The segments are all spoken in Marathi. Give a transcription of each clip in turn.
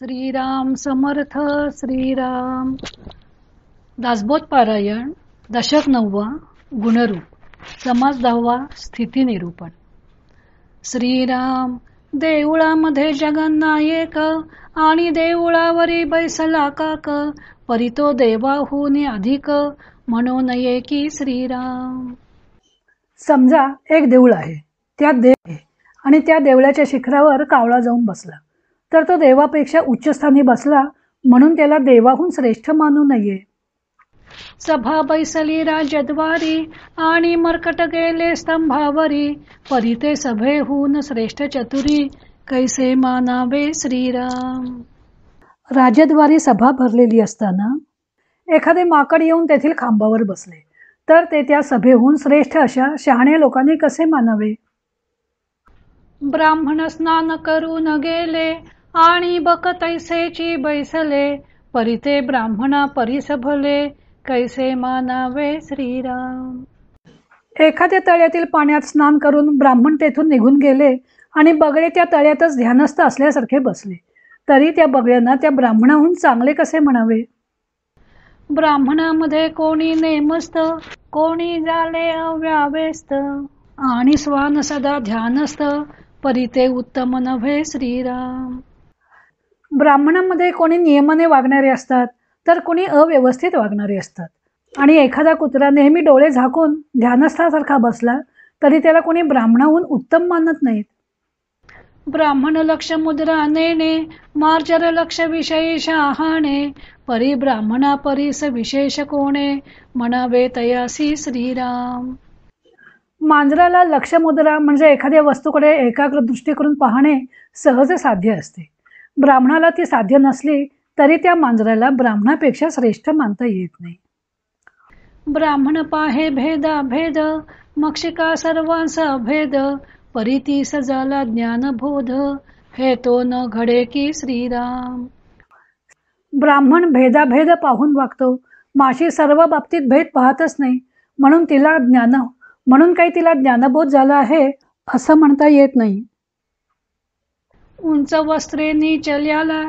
श्रीराम समर्थ श्रीराम. दासबोध पारायण दशक 9 गुणरूप समास 10 स्थिती निरूपण. श्रीराम देऊळामध्ये जगन्नायक आणि देऊळावरी बैसला काक परितो देवाहून अधिक म्हणून की श्रीराम. समजा एक देऊळ आहे, त्यात देव आहे आणि त्या देवळाच्या शिखरावर कावळा जाऊन बसला, तर तो देवापेक्षा उच्च स्थानी बसला म्हणून त्याला देवाहून श्रेष्ठ मानू नये. सभा बैसली राजद्वारी आणि मरकट गेले स्तंभावरी परिते सभेहून श्रेष्ठ चतुरी कैसे मानावे श्रीराम. राजद्वारी सभा भरलेली असताना एखादे माकड येऊन तेथील खांबावर बसले, तर ते त्या सभेहून श्रेष्ठ अशा शहाण्या लोकांनी कसे मानावे. ब्राह्मण स्नान करून गेले आणि बक तैसेची बैसले परिते ब्राह्मणा परिसभले कैसे मानावे श्रीराम. एखाद्या तळ्यातील पाण्यात स्नान करून ब्राह्मण तेथून निघून गेले आणि बगळे त्या तळ्यातच ध्यानस्थ असल्यासारखे बसले, तरी त्या बगळ्यांना त्या ब्राह्मणाहून चांगले कसे म्हणावे. ब्राह्मणामध्ये कोणी नेमस्त कोणी झाले अव्यावेस्त आणि स्वान सदा ध्यानस्थ परिते उत्तम नव्हे श्रीराम. ब्राह्मणांमध्ये कोणी नियमाने वागणारे असतात, तर कोणी अव्यवस्थित वागणारे असतात. आणि एखादा कुत्रा नेहमी डोळे झाकून ध्यानस्थासारखा बसला तरी त्याला कोणी ब्राह्मणाहून उत्तम मानत नाहीत. ब्राह्मण लक्ष मुद्रा नेणे मार्जर लक्ष विषयी शहाणे परी ब्राह्मणा परीस विशेष कोणे म्हणावे तयासी श्रीराम. मांजराला लक्ष मुद्रा म्हणजे एखाद्या वस्तूकडे एकाग्र दृष्टी करून पाहणे सहज साध्य असते. ब्राह्मणाला ती साध्य नसली तरी त्या मांजराला ब्राह्मणापेक्षा श्रेष्ठ मानता येत नाही. ब्राह्मण पाहे भेदा भेद मक्षिका सर्वांचा भेद परिती सजाला ज्ञानबोध हे तो न घडे की श्रीराम. ब्राह्मण भेदाभेद पाहून वागतो, माशी सर्व बाबतीत भेद पाहतच नाही, म्हणून काही तिला ज्ञानबोध झाला आहे असं म्हणता येत नाही. उंच वस्त्रे नीचल्याला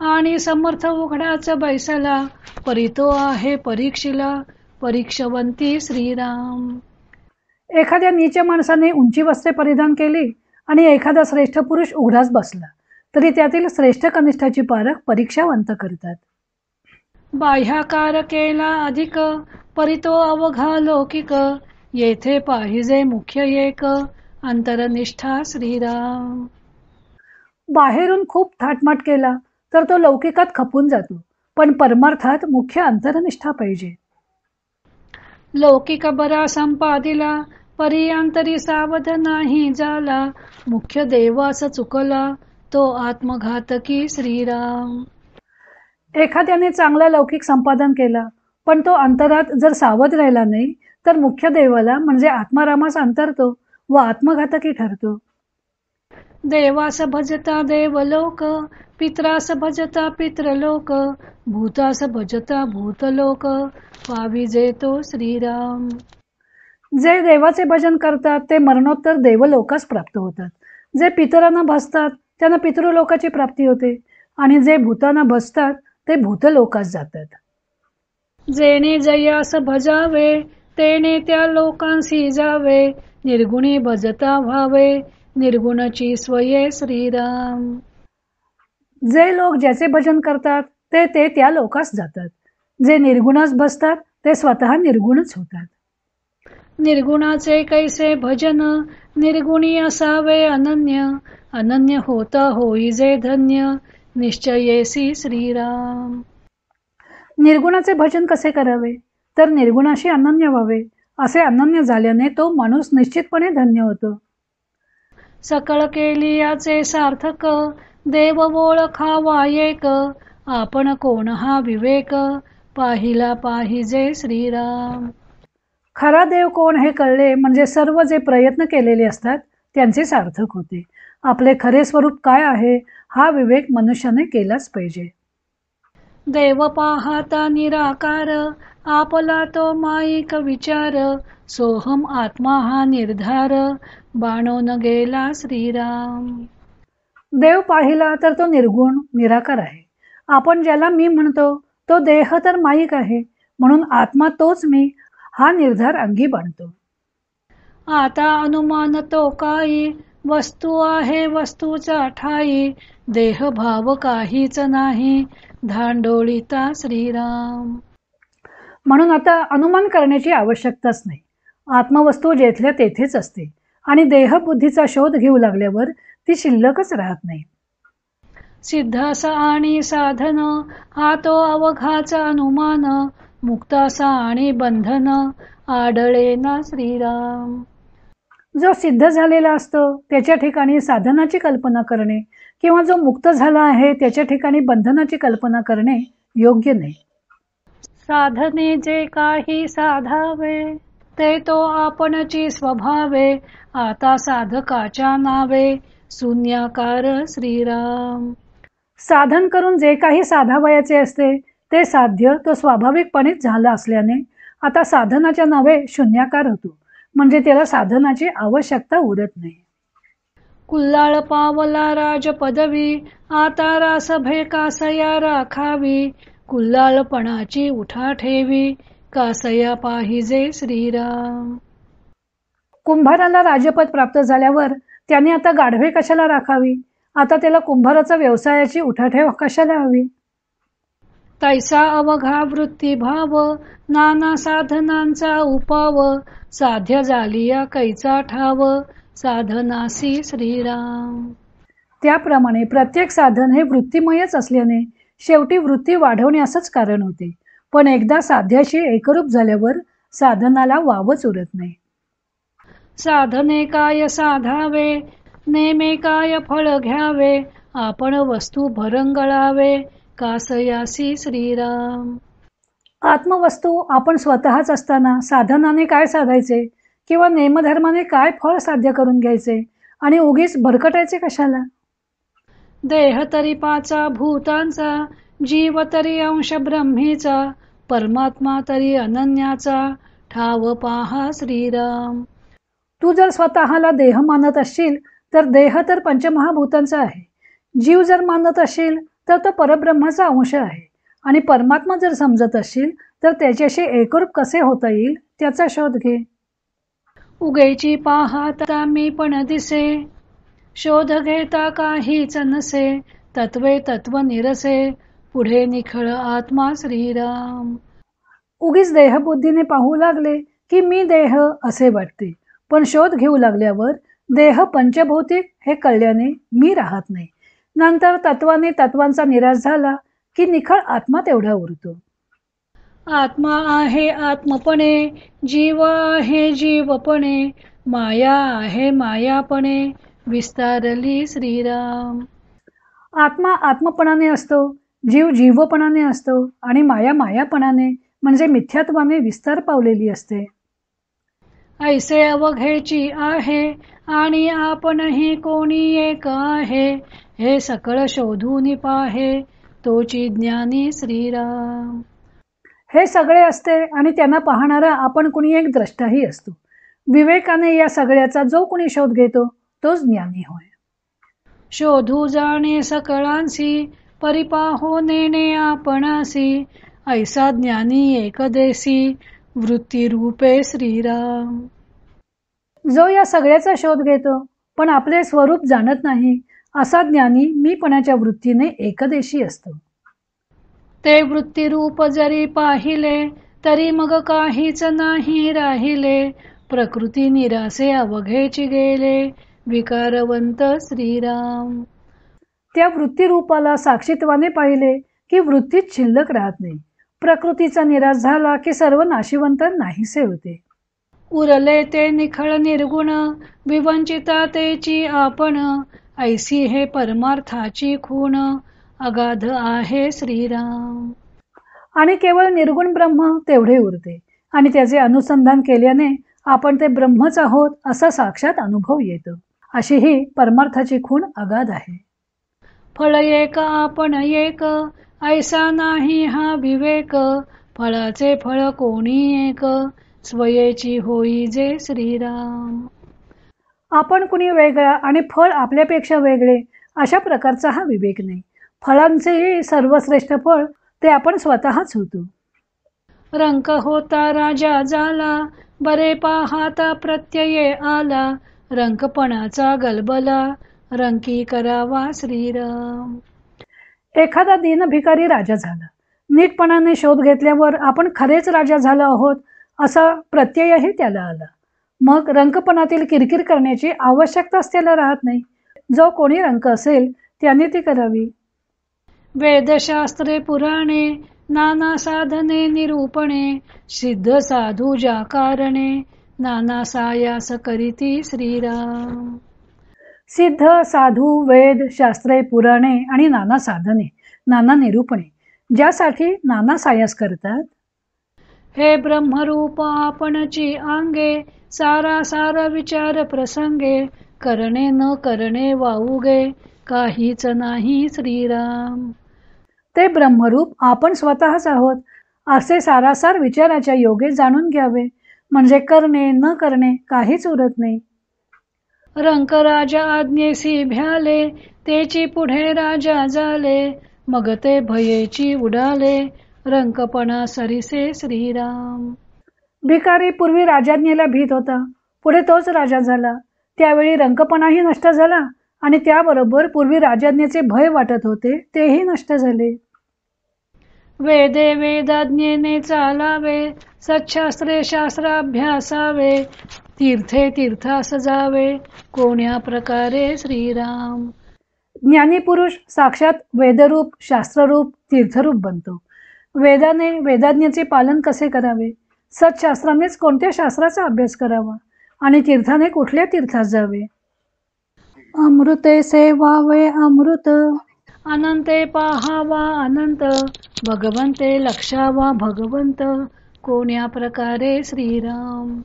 आणि समर्थ उघडाच बैसला परितो आहे परीक्षिला परीक्षवंती श्रीराम. एखाद्या नीच माणसाने उंची वस्त्रे परिधान केली आणि एखादा श्रेष्ठ पुरुष उघडाच बसला, तरी त्यातील श्रेष्ठ कनिष्ठाची पारख परीक्षावंत करतात. बाह्याकार केला अधिक परितो अवघा लौकिक येथे पाहिजे मुख्य एक अंतरनिष्ठा श्रीराम. बाहेरून खूप थाटमाट केला तर तो लौकिकात खपून जातो, पण परमार्थात मुख्य अंतरनिष्ठा पाहिजे. लौकिक बरा संपादिला परियांतरी सावध नाही झाला मुख्य देवास चुकला तो आत्मघातकी श्रीराम. एखाद्याने चांगला लौकिक संपादन केला, पण तो अंतरात जर सावध राहिला नाही तर मुख्य देवाला म्हणजे आत्मारामास अंतरतो व आत्मघातकी ठरतो. देवास भजता देवलोक पित्रास भजता पित्रलोक भूतास भजता भूतलोक पाविजे तो श्रीराम. जे देवाचे भजन करतात ते मरणोत्तर देवलोकास प्राप्त होतात. जे पितरांना भजतात त्यांना पितृलोकाची प्राप्ती होते आणि जे भूतांना भजतात ते भूतलोकास जातात. जेणे जयास भजावे तेने त्या लोकांसी जावे निर्गुणी भजता व्हावे निर्गुणची स्वये श्रीराम. जे लोक ज्याचे भजन करतात ते त्या लोकास जातात. जे निर्गुणास भजतात ते स्वतः निर्गुणच होतात. निर्गुणाचे कैसे भजन निर्गुणी असावे अनन्य अनन्य होता होई जे धन्य निश्चयेसी श्रीराम. निर्गुणाचे भजन कसे करावे तर निर्गुणाशी अनन्य व्हावे. असे अनन्य झाल्याने तो माणूस निश्चितपणे धन्य होतो. सकळ केली याचे सार्थक देव ओळखावा एक आपण कोण हा विवेक पाहिला पाहिजे श्रीराम. खरा देव कोण हे कळले म्हणजे सर्व जे प्रयत्न केलेले असतात त्यांचे सार्थक होते. आपले खरे स्वरूप काय आहे हा विवेक मनुष्याने केलाच पाहिजे. देव पाहता निराकार आपला तो माईक विचार सोहम आत्मा हा निर्धार बाणून गेला श्रीराम. देव पाहिला तर तो निर्गुण निराकार आहे. आपण ज्याला मी म्हणतो तो देह तर माईक आहे, म्हणून आत्मा तोच मी हा निर्धार अंगी बांधतो. आता अनुमान तो काही, वस्तू आहे वस्तूचा ठाई, देह भाव काहीच नाही, धांडोळीता श्रीराम. म्हणून आता अनुमान करण्याची आवश्यकताच नाही. आत्मवस्तू जेथल्या तेथेच असते आणि देहबुद्धीचा शोध घेऊ लागल्यावर ती शिल्लकच राहत नाही. सिद्धास आणि साधन, हा तो अवघाचा अनुमान, मुक्तासा आणि बंधन, आढळे ना श्रीराम. जो सिद्ध झालेला असतो त्याच्या ठिकाणी साधनाची कल्पना करणे किंवा जो मुक्त झाला आहे त्याच्या ठिकाणी बंधनाची कल्पना करणे योग्य नाही. साधने जे काही साधावे, ते तो आपणची स्वभावे, आता साधकाच्या नावे, शून्याकार श्रीराम. साधन करून जे काही साधावयाचे असते ते साध्य तो स्वाभाविकपणेच झाला असल्याने आता साधनाच्या नावे शून्याकार होतो, म्हणजे त्याला साधनाची आवश्यकता उरत नाही. कुल्लाळ पावला राज पदवी, आता रासभे कासया राखावी, कुल्लाळपणाची उठा ठेवी, कासया पाहिजे श्रीराम. कुंभाराला राजपद प्राप्त झाल्यावर त्याने आता गाढवे कशाला राखावी, आता त्याला कुंभाराचा व्यवसायाची उठाठेव कशाला हवी. तैसा अवघा वृत्ती भाव, नाना साधनांचा उपाव, साध्य झालिया कैचा ठाव, साधनासी श्रीराम. त्याप्रमाणे प्रत्येक साधन हे वृत्तीमयच असल्याने शेवटी वृत्ती वाढवण्यासच कारण होते, पण एकदा साध्याशी एकरूप झाल्यावर साधनाला वावच उरत नाही. साधने काय साधावे, नेमे काय फळ घ्यावे, आपण वस्तू भरंगळावे, कासयासी श्रीराम. आत्मवस्तू आपण स्वतःच असताना साधनाने काय साधायचे किंवा नेमधर्माने काय फळ साध्य करून घ्यायचे आणि उगीच भरकटायचे कशाला. देह तरी पाचा भूतांचा, जीव तरी अंश ब्रह्मीचा, परमात्मा तरी अनन्याचा, ठाव पाहा श्रीराम. तू जर स्वतःला देह मानत असशील तर देह तर पंचमहाभूतांचा आहे. जीव जर मानत असशील तर तो परब्रह्माचा अंश आहे आणि परमात्मा जर समजत असशील तर त्याच्याशी एकरूप कसे होता येईल त्याचा शोध घे. उगेची पाहता मी पण दिसे, शोध घेता काहीच नसे, तत्वे तत्व निरसे, पुढे निखळ आत्मा श्रीराम. उगीच देहबुद्धीने पाहू लागले की मी देह असे वाटते, पण शोध घेऊ लागल्यावर देह पंचभौतिक हे कळल्याने मी राहत नाही. नंतर तत्वाने तत्वांचा निराश झाला की निखळ आत्मा तेवढा उरतो. आत्मा आहे आत्मपणे, जीव आहे जीवपणे, माया आहे मायापणे, विस्तारली श्रीराम. आत्मा आत्मपणाने असतो, जीव जीवपणाने असतो आणि माया मायापणाने म्हणजे मिथ्यात्वाने विस्तार पावलेली असते. ऐसे अवघेची आहे आणि आपणही कोणी एक आहे, हे सकळ शोधून पाहे, तोची ज्ञानी श्रीराम. हे सगळे असते आणि त्यांना पाहणारा आपण कुणी एक द्रष्टाही असतो. विवेकाने या सगळ्याचा जो कुणी शोध घेतो तोच ज्ञानी होय. शोधू जाणे सकळांसी, परिपाहो नेणे आपणासी, ऐसा ज्ञानी एकदेशी, वृत्ती रूपे श्रीराम. जो या सगळ्याचा शोध घेतो पण आपले स्वरूप जाणत नाही असा ज्ञानी मीपणाच्या वृत्तीने एकदेशी असतो. ते वृत्ती रूप जरी पाहिले, तरी मग काहीच नाही राहिले, प्रकृती निरासे अवघेची गेले, विकारवंत श्रीराम. त्या वृत्ती रूपाला साक्षीत्वाने पाहिले की वृत्तीत शिल्लक राहत नाही. प्रकृतीचा निराश झाला की सर्व नाशिवंत नाहीसे होते. उरले ते निखळ निर्गुण, विवंचिता तेची आपण, ऐसी हे परमार्थाची खूण, अगाध आहे श्रीराम. आणि केवळ निर्गुण ब्रह्म तेवढे उरते आणि त्याचे अनुसंधान केल्याने आपण ते ब्रह्मच आहोत असा साक्षात अनुभव येतो. अशी ही परमार्थाची खूण अगाध आहे. फळ एक आपण एक, ऐसा नाही हा विवेक, फळाचे फळ कोणी एक, स्वयेची होई जे श्रीराम. आपण कुणी वेगळा आणि फळ आपल्यापेक्षा वेगळे अशा प्रकारचा हा विवेक नाही. फळांचेही सर्वश्रेष्ठ फळ ते आपण स्वतःच होतो. रंक होता राजा झाला, बरे पाहाता प्रत्यये आला, रंकपणाचा गलबला, रंकी करावा श्रीराम. एखादा दीन भिकारी राजा झाला, नीटपणाने शोध घेतल्यावर आपण खरेच राजा झालो आहोत असा प्रत्ययही त्याला आला. मग रंकपणातील किरकिर करण्याची आवश्यकताच त्याला राहत नाही. जो कोणी रंक असेल त्याने ती करावी. वेदशास्त्रे पुराणे, नाना साधने निरूपणे, सिद्ध साधू ज्या कारणे, नाना सायास करीती श्रीराम. सिद्ध साधू वेद शास्त्रे पुराणे आणि नाना साधने नाना निरूपणे ज्यासाठी नाना सायास करतात. हे ब्रह्मरूप आपणची अंगे, सारा सार विचार प्रसंगे, करणे न करणे वाऊगे, काहीच नाही श्रीराम. ते ब्रह्मरूप आपण स्वतःच आहोत असे सारासार विचाराच्या योगे जाणून घ्यावे. म्हणजे करणे न करणे काहीच उरत नाही. रंक राजा आज्ञेसी भ्याले, तेची पुढे राजा झाले, मग ते भयेची उडाले, रंकपणा सरिसे श्रीराम. भिकारी पूर्वी राजाज्ञेला भीत होता, पुढे तोच राजा झाला. त्यावेळी रंकपणाही नष्ट झाला आणि त्याबरोबर पूर्वी राजाज्ञेचे भय वाटत होते तेही नष्ट झाले. वेदे वेदाज्ञेने चालावे, सच्छास्त्रे शास्त्राभ्यासावे, तीर्थे तीर्थास जावे, कोण्या प्रकारे श्रीराम. ज्ञानी पुरुष साक्षात वेदरूप शास्त्ररूप तीर्थरूप बनतो. वेदाने वेदाज्ञेचे पालन कसे करावे, सत्शास्त्रानेच कोणत्या शास्त्राचा अभ्यास करावा आणि तीर्थाने कुठल्या तीर्थात जावे. अमृते सेवावे अमृत, अनंते पाहावा अनंत, भगवंते लक्षावा भगवंत, कोण्या प्रकारे श्रीराम.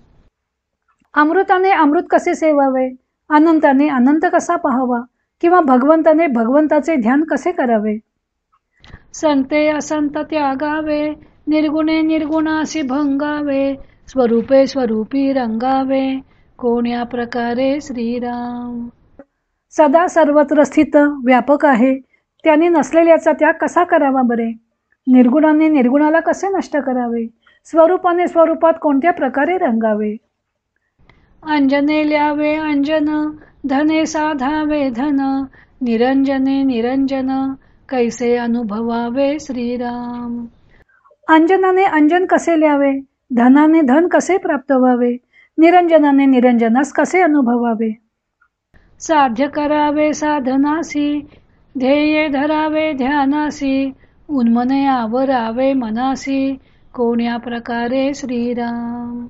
अमृताने अमृत कसे सेवावे, अनंताने अनंत कसा पाहावा किंवा भगवंताने भगवंताचे ध्यान कसे करावे. संते असंत त्यागावे, निर्गुणे निर्गुणासी भंगावे, स्वरूपे स्वरूपी रंगावे, कोण्या प्रकारे श्रीराम. सदा सर्वत्र स्थित व्यापक आहे, त्याने नसलेल्याचा त्याग कसा करावा बरे. निर्गुणाने निर्गुणाला कसे नष्ट करावे, स्वरूपाने स्वरूपात कोणत्या प्रकारे रंगावे. अंजने ल्यावे अंजन, धने साधावे धन, निरंजने निरंजन, कैसे अनुभवावे श्रीराम. अंजनाने अंजन कसे ल्यावे, धनाने धन कसे प्राप्त व्हावे, निरंजनाने निरंजनास कसे अनुभवावे. साध्य करावे साधनासी, ध्येय धरावे ध्यानासी, उन्मने आवरावे मनासी, कोण्या प्रकारे श्रीराम.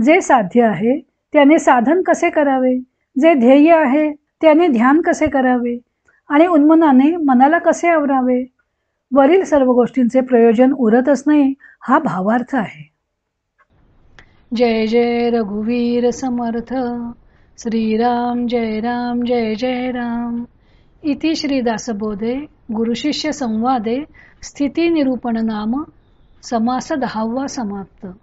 जे साध्य आहे त्याने साधन कसे करावे, जे ध्येय आहे त्याने ध्यान कसे करावे आणि उन्मनाने मनाला कसे आवरावे. वरील सर्व गोष्टींचे प्रयोजन उरतच नाही हा भावार्थ आहे. जय जय रघुवीर समर्थ. श्रीराम जय राम जय जय राम. इति श्री दासबोधे गुरुशिष्य संवादे स्थिती निरूपण नाम समास 10वा समाप्त.